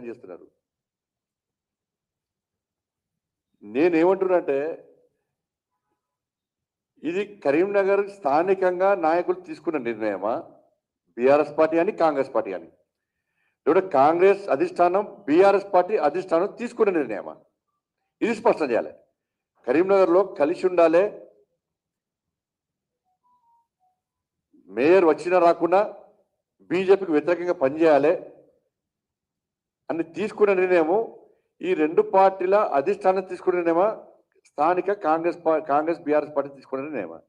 చేస్తున్నారు. నేనేమంటున్నానంటే ఇది కరీంనగర్ స్థానికంగా నాయకులు తీసుకున్న నిర్ణయమా, బీఆర్ఎస్ పార్టీ అని కాంగ్రెస్ పార్టీ అని, లేదా కాంగ్రెస్ అధిష్టానం బీఆర్ఎస్ పార్టీ అధిష్టానం తీసుకున్న నిర్ణయమా? ఇది స్పష్టం చేయాలి. కరీంనగర్లో కలిసి ఉండాలి, మేయర్ వచ్చినా రాకుండా బీజేపీకి వ్యతిరేకంగా పనిచేయాలి అని తీసుకున్న నిర్ణయము ఈ రెండు పార్టీల అధిష్టానం తీసుకున్న నిర్ణయమా, స్థానిక కాంగ్రెస్ బీఆర్ఎస్ పార్టీ తీసుకున్న నిర్ణయమా?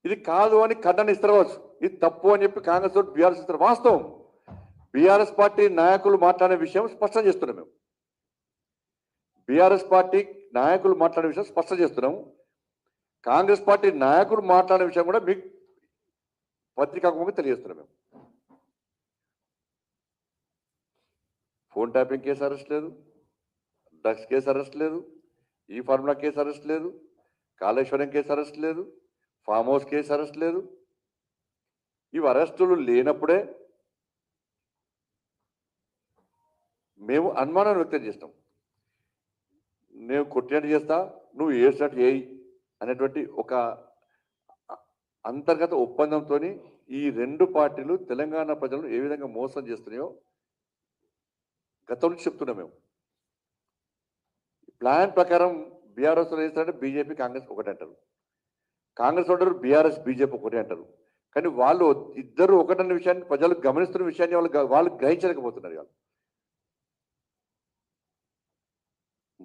ఇది కాదు అని ఖండన ఇస్తారు, ఇది తప్పు అని చెప్పి కాంగ్రెస్ బీఆర్ఎస్ ఇస్తారు. వాస్తవం, బీఆర్ఎస్ పార్టీ నాయకులు మాట్లాడే విషయం స్పష్టం చేస్తున్నాం. మేము బీఆర్ఎస్ పార్టీ నాయకులు మాట్లాడే విషయం స్పష్టం చేస్తున్నాం. కాంగ్రెస్ పార్టీ నాయకులు మాట్లాడే విషయం కూడా మీకు పత్రికాముఖంగా తెలియజేస్తున్నాం. మేము ఫోన్ ట్యాపింగ్ కేసు అరెస్ట్ లేదు, డ్రగ్స్ కేసు అరెస్ట్ లేదు, ఈ ఫార్ములా కేసు అరెస్ట్ లేదు, కాళేశ్వరం కేసు అరెస్ట్ లేదు, ఫామ్ హౌస్ కేసు అరెస్ట్ లేదు. ఇవి అరెస్టులు లేనప్పుడే మేము అనుమానం వ్యక్తం చేస్తాం. నేను కొట్టినట్టు చేస్తా, నువ్వు ఏసినట్టు చేయి అనేటువంటి ఒక అంతర్గత ఒప్పందంతో ఈ రెండు పార్టీలు తెలంగాణ ప్రజలను ఏ విధంగా మోసం చేస్తున్నాయో గతం నుంచి చెప్తున్నాం. మేము ప్లాన్ ప్రకారం బీఆర్ఎస్ వేస్తారంటే బీజేపీ కాంగ్రెస్ ఒకటి అంటారు, కాంగ్రెస్ అంటారు బీఆర్ఎస్ బీజేపీ ఒకటి అంటారు. కానీ వాళ్ళు ఇద్దరు ఒకటన్న విషయాన్ని ప్రజలు గమనిస్తున్న విషయాన్ని వాళ్ళు గ్రహించలేకపోతున్నారు. వాళ్ళు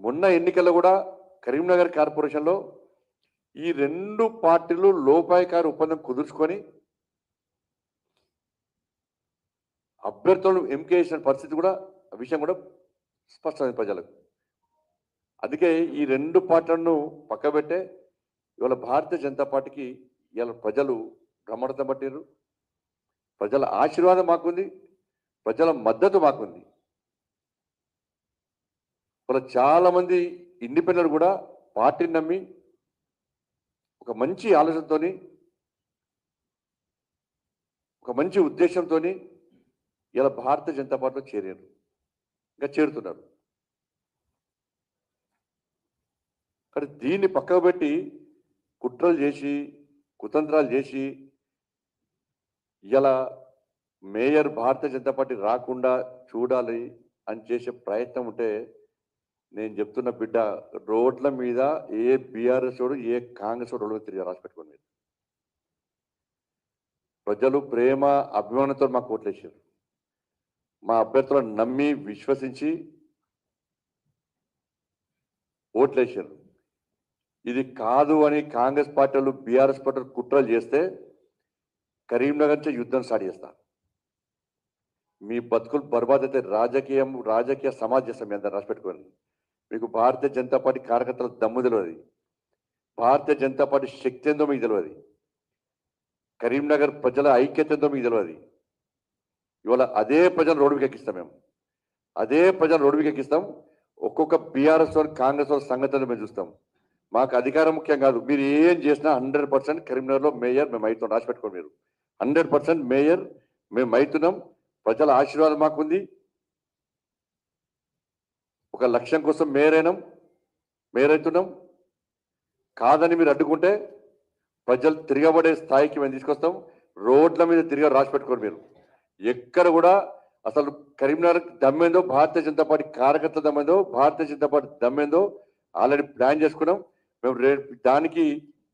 మొన్న ఎన్నికల్లో కూడా కరీంనగర్ కార్పొరేషన్లో ఈ రెండు పార్టీలు లోపాయకారి ఒప్పందం కుదుర్చుకొని అభ్యర్థులను ఎంపిక చేసిన పరిస్థితి కూడా విషయం కూడా స్పష్టమైంది ప్రజలకు. అందుకే ఈ రెండు పార్టీలను పక్కబెట్టే ఇవాళ భారతీయ జనతా పార్టీకి ఇవాళ ప్రజలు బ్రహ్మరథం పట్టారు. ప్రజల ఆశీర్వాదం మాకుంది, ప్రజల మద్దతు మాకుంది. ఇవాళ చాలామంది ఇండిపెండెంట్ కూడా పార్టీని నమ్మి ఒక మంచి ఆలోచనతో, ఒక మంచి ఉద్దేశంతో ఇలా భారతీయ జనతా పార్టీలో చేరారు, ఇంకా చేరుతున్నారు. కానీ దీన్ని పక్కకు పెట్టి కుట్రలు చేసి కుతంత్రాలు చేసి ఇలా మేయర్ భారతీయ జనతా పార్టీ రాకుండా చూడాలి అని చేసే ప్రయత్నం ఉంటే నేను చెప్తున్న బిడ్డ, రోడ్ల మీద ఏ బీఆర్ఎస్ వాడు ఏ కాంగ్రెస్ వాడు తిరిగి రాసి పెట్టుకోండి. మీరు ప్రజలు ప్రేమ అభిమానంతో మాకు ఓట్లేసారు. మా అభ్యర్థులను నమ్మి విశ్వసించి ఓట్లేసారు. ఇది కాదు అని కాంగ్రెస్ పార్టీలు బీఆర్ఎస్ పార్టీలు కుట్రలు చేస్తే కరీంనగర్ నుంచి యుద్ధం స్టార్ట్ చేస్తా. మీ బతుకులు బర్బాద్ అయితే రాజకీయ సమాజ్ చేస్తాం. మీ అందరూ రాసి పెట్టుకోండి. మీకు భారతీయ జనతా పార్టీ కార్యకర్తల దమ్ము తెలియదు, భారతీయ జనతా పార్టీ శక్తి ఎంతో మీకు తెలియదు, కరీంనగర్ ప్రజల ఐక్యత ఎంతో మీకు తెలియదు. ఇవాళ అదే ప్రజలు రోడ్డుకి ఎక్కిస్తాం. మేము అదే ప్రజలు రోడ్డుకి ఎక్కిస్తాం. ఒక్కొక్క బీఆర్ఎస్ వాళ్ళు కాంగ్రెస్ వాళ్ళ సంగతులు మేము చూస్తాం. మాకు అధికారం ముఖ్యం కాదు. మీరు ఏం చేసినా 100% కరీంనగర్లో మేయర్ మేము అవుతున్నాం. రాసి పెట్టుకోండి. మీరు 100% మేయర్ మేము అవుతున్నాం. ప్రజల ఆశీర్వాదం మాకుంది. ఒక లక్ష్యం కోసం మేయర్ అవుతున్నాం. కాదని మీరు అడ్డుకుంటే ప్రజలు తిరగబడే స్థాయికి మేము తీసుకొస్తాం. రోడ్ల మీద తిరిగి రాసి పెట్టుకోండి. మీరు ఎక్కడ కూడా అసలు కరీంనగర్ దమ్మేందో, భారతీయ జనతా పార్టీ కార్యకర్తల దమ్మేందో, Bharatiya Janata party దమ్మేందో already plan చేసుకున్నాం. మేము దానికి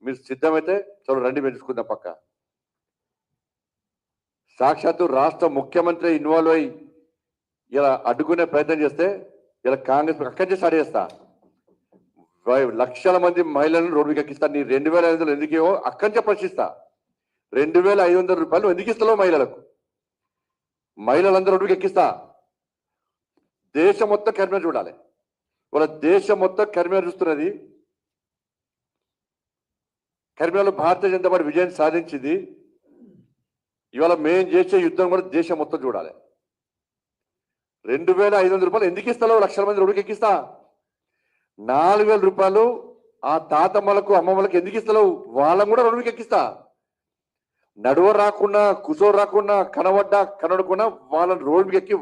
మీరు సిద్ధమైతే చలో రండి, మేము చూసుకుందాం. పక్క సాక్షాత్తు రాష్ట్ర ముఖ్యమంత్రి ఇన్వాల్వ్ అయ్యి ఇలా అడ్డుకునే ప్రయత్నం చేస్తే ఇలా కాంగ్రెస్ అక్కడి నుంచి స్టార్ట్ చేస్తా. లక్షల మంది మహిళలను రోడ్డుకి ఎక్కిస్తా. నీ 2500 ఎందుకేమో అక్కడి నుంచే ప్రశ్నిస్తా. 2500 రూపాయలు ఎందుకు ఇస్తాలో మహిళలందరూ రోడ్డుకి ఎక్కిస్తా. దేశం మొత్తం కరీంనగర్ చూడాలి. వాళ్ళ దేశం మొత్తం కరీంనగర్ చూస్తున్నది. కరీంనగర్లో భారతీయ జనతా పార్టీ విజయం సాధించింది. ఇవాళ మేము చేసే యుద్ధం కూడా దేశం మొత్తం చూడాలి. 2500 రూపాయలు ఎందుకు ఇస్తాలో లక్షల మంది రోడ్డుకి ఎక్కిస్తా. 4000 రూపాయలు ఆ తాతమ్మలకు అమ్మమ్మలకు ఎందుకు ఇస్తాలో వాళ్ళని కూడా రోడ్డుకి ఎక్కిస్తా. నడువ రాకున్నా కూర్చో రాకున్నా కనబడ్డా కనబడకున్నా వాళ్ళని రోడ్డు ఎక్కి